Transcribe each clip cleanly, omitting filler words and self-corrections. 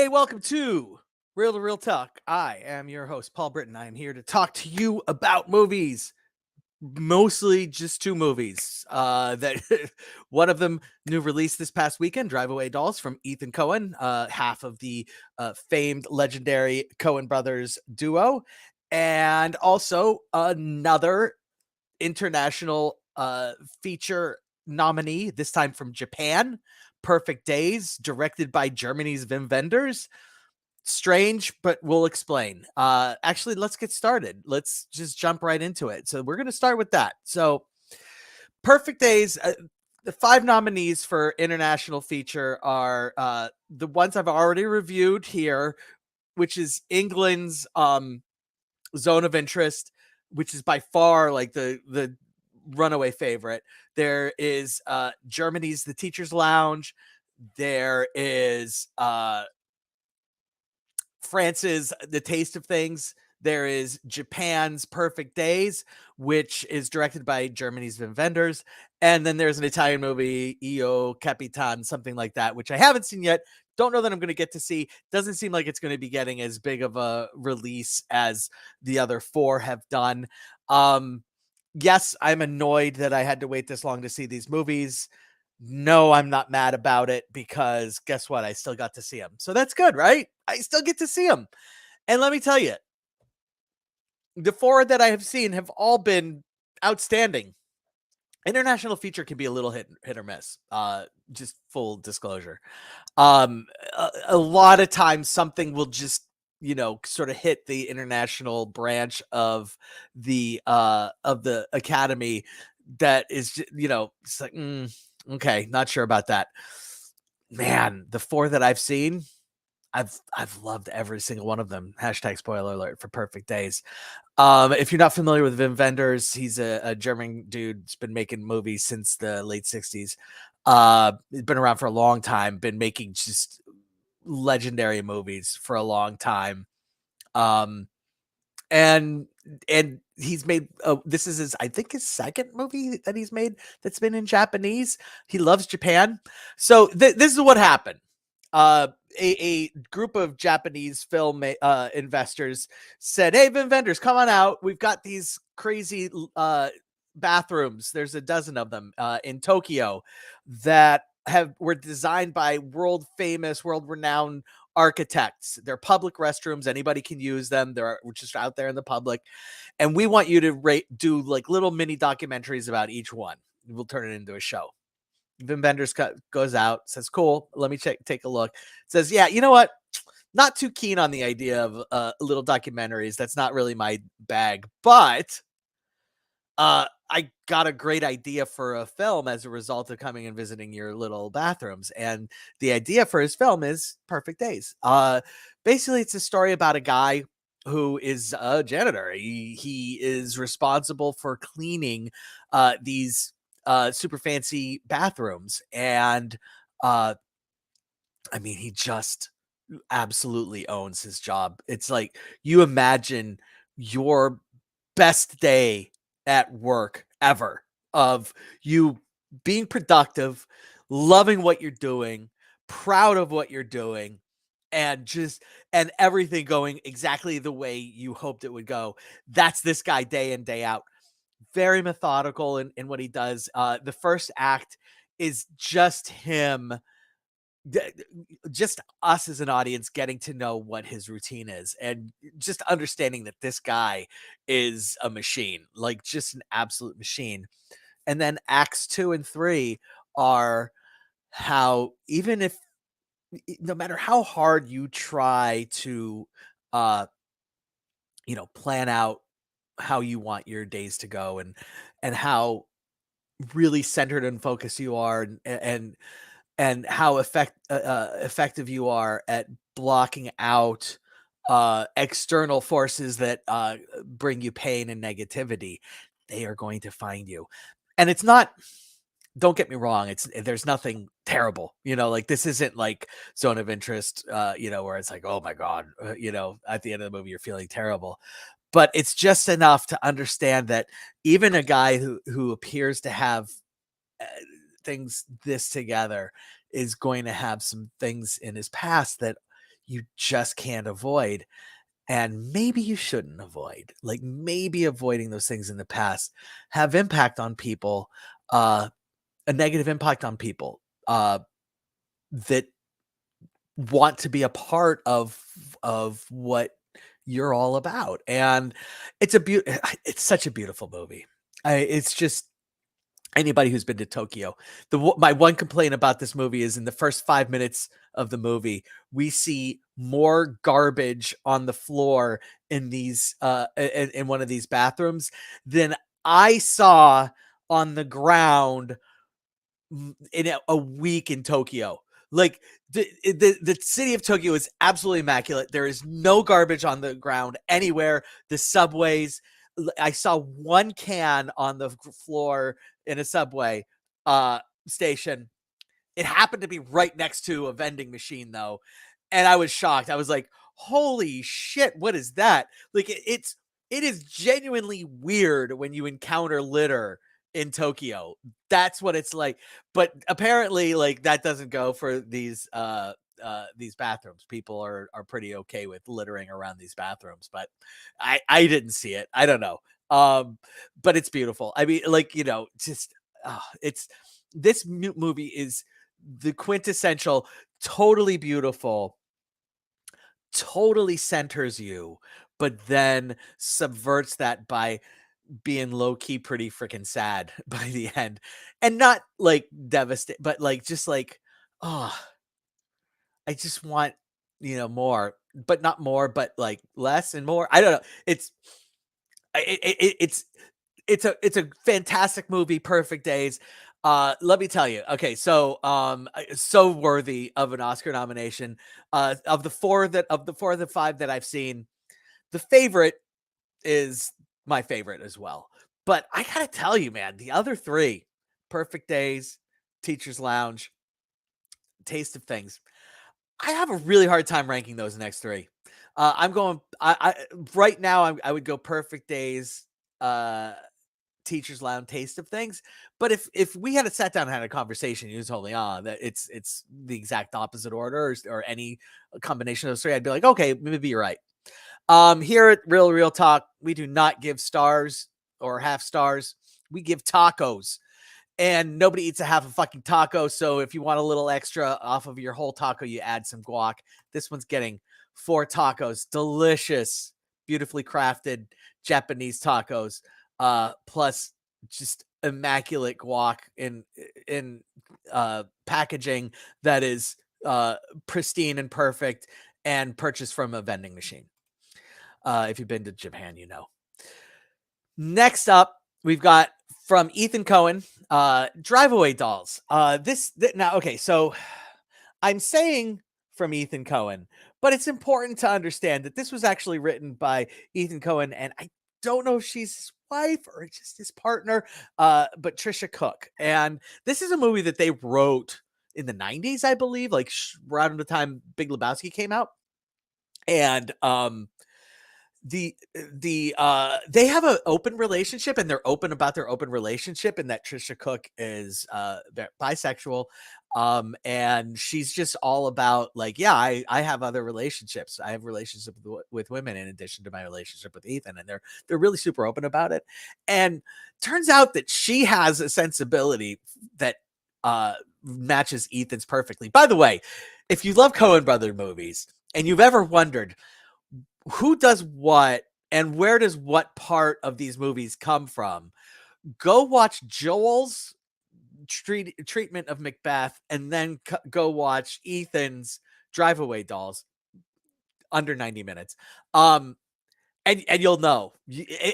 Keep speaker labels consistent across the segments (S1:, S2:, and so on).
S1: Hey, welcome to Real Talk. I am your host, Paul Britton. I am here to talk to you about movies. Mostly just two movies. That one of them new release this past weekend, Drive Away Dolls from Ethan Coen, half of the famed legendary Coen Brothers duo, and also another international feature nominee, this time from Japan, Perfect Days, directed by Germany's Wim Wenders. Strange, but we'll explain. Actually, let's get started. Let's just jump right into it. So we're going to start with that. So Perfect Days, the five nominees for international feature are the ones I've already reviewed here, which is England's Zone of Interest, which is by far like the runaway favorite. There is Germany's The Teacher's Lounge. There is France's The Taste of Things. There is Japan's Perfect Days, which is directed by Germany's Wim Wenders. And then there's an Italian movie, Io Capitan, something like that, which I haven't seen yet. Don't know that I'm going to get to see. Doesn't seem like it's going to be getting as big of a release as the other four have done. Yes, I'm annoyed that I had to wait this long to see these movies. No, I'm not mad about it because guess what? I still got to see them. So that's good, right? I still get to see them. And let me tell you, the four that I have seen have all been outstanding. International feature can be a little hit or miss. Just full disclosure. A lot of times something will just, sort of hit the international branch of the Academy that is, it's like, okay, not sure about that. Man, the four that I've seen, I've loved every single one of them. Hashtag spoiler alert for Perfect Days. If you're not familiar with Wim Wenders, he's a German dude. He's been making movies since the late 60s. He's been around for a long time, been making just legendary movies for a long time. And he's made this is his, I think, his second movie that he's made that's been in Japanese. He loves Japan. So this is what happened. A group of Japanese film investors said, "Hey, Wim Wenders, come on out. We've got these crazy bathrooms. There's a dozen of them in Tokyo that were designed by world renowned architects. They're public restrooms. Anybody can use them. They're just out there in the public. And we want you to do like little mini documentaries about each one. We'll turn it into a show." Wim Wenders goes out, says, "Cool, let me take a look." Says, "Yeah, you know what? Not too keen on the idea of little documentaries. That's not really my bag. But I got a great idea for a film as a result of coming and visiting your little bathrooms." And the idea for his film is Perfect Days. Basically, it's a story about a guy who is a janitor. He is responsible for cleaning these super fancy bathrooms. And I mean, he just absolutely owns his job. It's like you imagine your best day at work ever of you being productive, loving what you're doing, proud of what you're doing, and everything going exactly the way you hoped it would go. That's this guy day in, day out. Very methodical in what he does. The first act is just him, just us as an audience getting to know what his routine is and just understanding that this guy is a machine, like just an absolute machine. And then acts 2 and 3 are how, even if, no matter how hard you try to, uh, plan out how you want your days to go, and how really centered and focused you are, and how effective you are at blocking out external forces that bring you pain and negativity, they are going to find you. And it's not, don't get me wrong, there's nothing terrible, like this isn't like Zone of Interest, where it's like, oh my God, at the end of the movie, you're feeling terrible. But it's just enough to understand that even a guy who appears to have things this together is going to have some things in his past that you just can't avoid, and maybe you shouldn't avoid. Like, maybe avoiding those things in the past have impact on people, uh, a negative impact on people, that want to be a part of what you're all about, and it's such a beautiful movie. It's just anybody who's been to Tokyo. My one complaint about this movie is in the first 5 minutes of the movie, we see more garbage on the floor in these, in one of these bathrooms than I saw on the ground in a week in Tokyo. Like the city of Tokyo is absolutely immaculate. There is no garbage on the ground anywhere. The subways, I saw one can on the floor in a subway uh station. It happened to be right next to a vending machine though, and I was shocked. I was like, "Holy shit, what is that?" Like it is genuinely weird when you encounter litter in Tokyo. That's what it's like. But apparently like that doesn't go for these bathrooms. People are pretty okay with littering around these bathrooms, but I didn't see it. I don't know. But it's beautiful. I mean, like, just it's this movie is the quintessential, totally beautiful, totally centers you, but then subverts that by being low key pretty freaking sad by the end. And not like devastated, but like just like, oh, I just want, more, but not more, but like less and more. I don't know. It's a fantastic movie, Perfect Days. Let me tell you. Okay, so so worthy of an Oscar nomination. Of the 5 that I've seen, the favorite is my favorite as well. But I gotta tell you, man, the other 3, Perfect Days, Teacher's Lounge, Taste of Things, I have a really hard time ranking those next 3. I'm going. I right now I would go Perfect Days, uh, Teacher's Lounge, Taste of Things. But if we had sat down and had a conversation, you told me, that it's the exact opposite order, or any combination of those 3, I'd be like, okay, maybe you're right. Here at Real Talk, we do not give stars or half stars. We give tacos, and nobody eats a half a fucking taco. So if you want a little extra off of your whole taco, you add some guac. This one's getting 4 tacos, delicious, beautifully crafted Japanese tacos, plus just immaculate guac in packaging that is pristine and perfect, and purchased from a vending machine. If you've been to Japan, you know. Next up, we've got from Ethan Coen, Drive-Away Dolls. Now, okay, so I'm saying from Ethan Coen, but it's important to understand that this was actually written by Ethan Coen, and I don't know if she's his wife or just his partner, but Trisha Cook. And this is a movie that they wrote in the 90s, I believe, like around the time Big Lebowski came out. And they have an open relationship, and they're open about their open relationship, and that Trisha Cook is bisexual, and she's just all about like, yeah, I have other relationships. I have relationships with women in addition to my relationship with Ethan, and they're really super open about it. And turns out that she has a sensibility that matches Ethan's perfectly. By the way, if you love Coen Brothers movies and you've ever wondered who does what and where does what part of these movies come from, go watch Joel's treatment of Macbeth, and then go watch Ethan's Drive-Away Dolls, under 90 minutes. And you'll know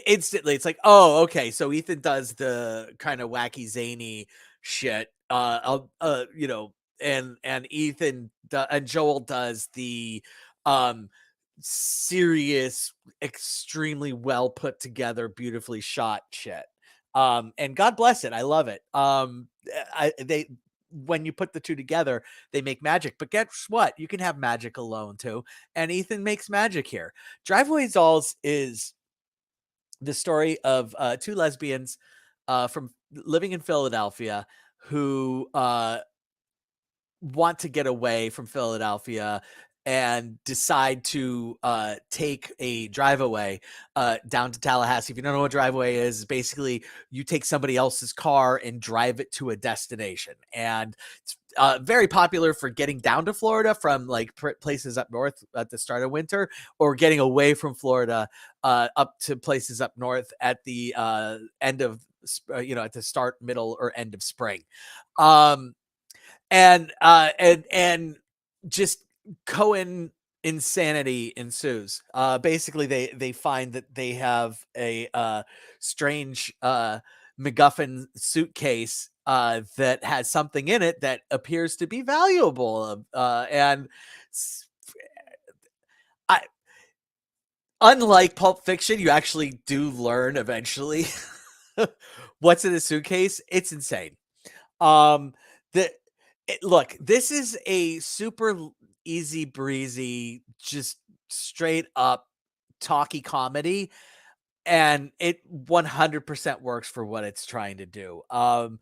S1: instantly. It's like, oh, okay, so Ethan does the kind of wacky zany shit, and and Joel does the um serious, extremely well put together, beautifully shot shit. And God bless it, I love it. They when you put the 2 together, they make magic. But guess what? You can have magic alone too, and Ethan makes magic here. Driveway Dolls is the story of 2 lesbians from living in Philadelphia who want to get away from Philadelphia, and decide to take a drive-away down to Tallahassee. If you don't know what drive-away is, basically you take somebody else's car and drive it to a destination. And it's very popular for getting down to Florida from like places up north at the start of winter, or getting away from Florida up to places up north at the end of, at the start, middle, or end of spring. Um, and just Cohen insanity ensues. Basically, they find that they have a strange MacGuffin suitcase that has something in it that appears to be valuable. And I, unlike Pulp Fiction, you actually do learn eventually what's in the suitcase. It's insane. Um, the Look, this is a super easy breezy, just straight up talky comedy, and it 100% works for what it's trying to do. I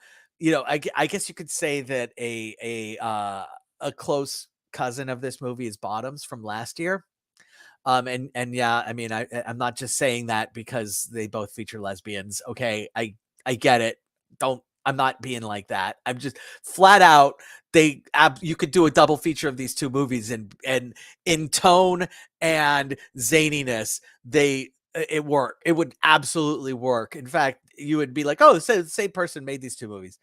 S1: guess you could say that a close cousin of this movie is Bottoms from last year. And yeah, I mean, I'm not just saying that because they both feature lesbians. Okay, I get it. I'm not being like that. I'm just flat out. You could do a double feature of these two movies, and in tone and zaniness, it work. It would absolutely work. In fact, you would be like, oh, the same person made these two movies.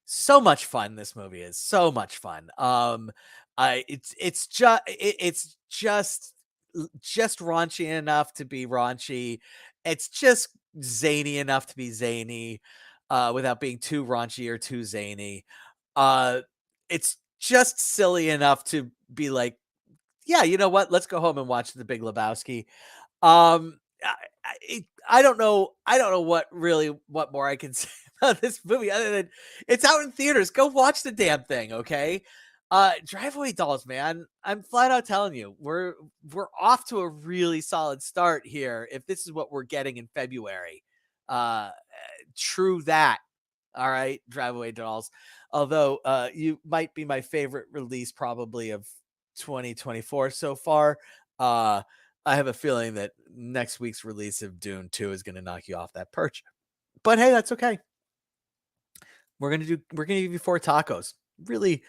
S1: So much fun this movie is. So much fun. I it's just raunchy enough to be raunchy. It's just zany enough to be zany, without being too raunchy or too zany. Uh, it's just silly enough to be like, yeah, you know what? Let's go home and watch The Big Lebowski. I don't know. I don't know what more I can say about this movie other than it's out in theaters. Go watch the damn thing, okay? Driveway Dolls, man. I'm flat out telling you, we're off to a really solid start here. If this is what we're getting in February, uh, true that. All right, Driveway Dolls. Although you might be my favorite release probably of 2024 so far. Uh, I have a feeling that next week's release of Dune 2 is going to knock you off that perch. But hey, that's okay. We're gonna give you 4 tacos. Really,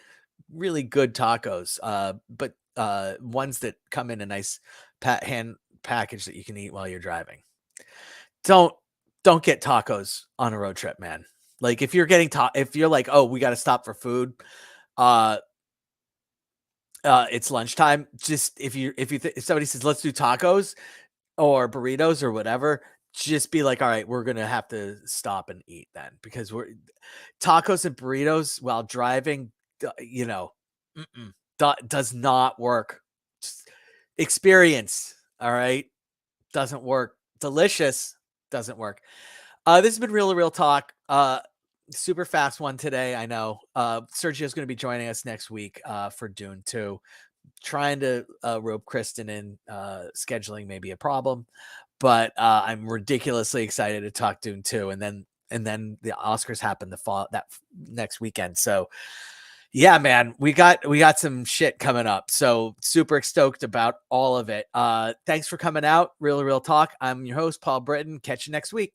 S1: really good tacos. But ones that come in a nice hand package that you can eat while you're driving. Don't don't get tacos on a road trip, man. Like if you're if you're like, oh, we got to stop for food, uh, it's lunchtime. Just if somebody says let's do tacos or burritos or whatever, just be like, all right, we're gonna have to stop and eat then, because we're tacos and burritos while driving. You know, does not work. Just experience, all right, doesn't work. Delicious, doesn't work. This has been Real Talk. Super fast one today, I know. Sergio's going to be joining us next week for Dune 2. Trying to rope Kristen in. Scheduling may be a problem, but I'm ridiculously excited to talk Dune 2, and then the Oscars happen the fall that next weekend. So yeah, man, we got some shit coming up. So super stoked about all of it. Thanks for coming out. Real Talk. I'm your host, Paul Britton. Catch you next week.